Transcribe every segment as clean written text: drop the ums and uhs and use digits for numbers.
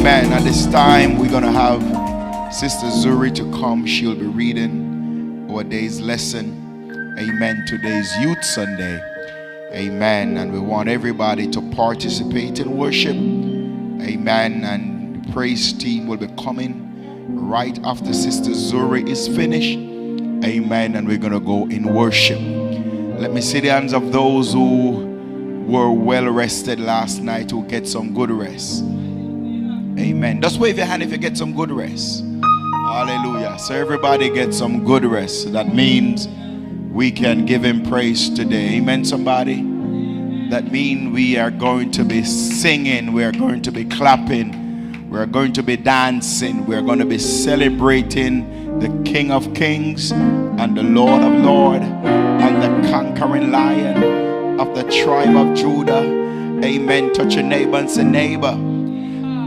Amen. At this time, we're going to have Sister ZURI to come. She'll be reading our day's lesson. Amen. Today's Youth Sunday. Amen. And we want everybody to participate in worship. Amen. And the praise team will be coming right after Sister ZURI is finished. Amen. And we're going to go in worship. Let me see the hands of those who were well rested last night, who get some good rest. Amen. Just wave your hand if you get some good rest. Hallelujah. So everybody gets some good rest. That means we can give him praise today. Amen, somebody. That means we are going to be singing. We are going to be clapping. We are going to be dancing. We are going to be celebrating the King of Kings and the Lord of Lords and the conquering Lion of the tribe of Judah. Amen. Touch your neighbor and say, neighbor,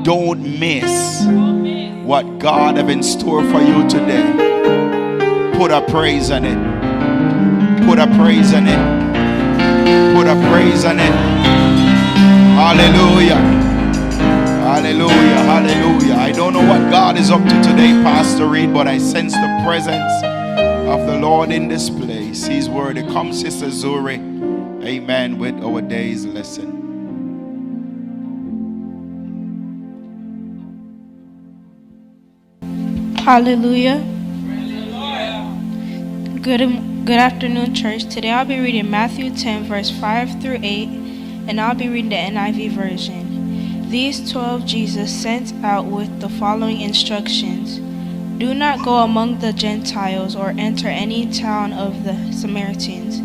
don't miss what God have in store for you today. Put a praise on it. Put a praise on it. Put a praise on it. Hallelujah. Hallelujah. Hallelujah. I don't know what God is up to today, Pastor Reid, but I sense the presence of the Lord in this place. He's worthy. Come, Sister ZURI. Amen. With our day's lesson. Hallelujah. Good afternoon, church. Today I'll be reading Matthew 10, verse 5 through 8, and I'll be reading the NIV version. These 12 Jesus sent out with the following instructions. Do not go among the Gentiles or enter any town of the Samaritans.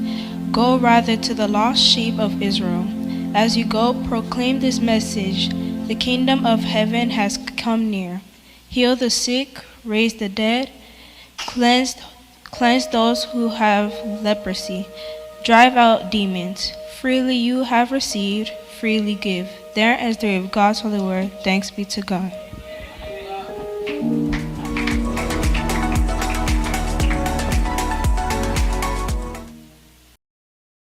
Go rather to the lost sheep of Israel. As you go, proclaim this message: the kingdom of heaven has come near. Heal the sick, raise the dead, cleanse those who have leprosy, drive out demons. Freely you have received, freely give. There ends the reading of God's holy word. Thanks be to God.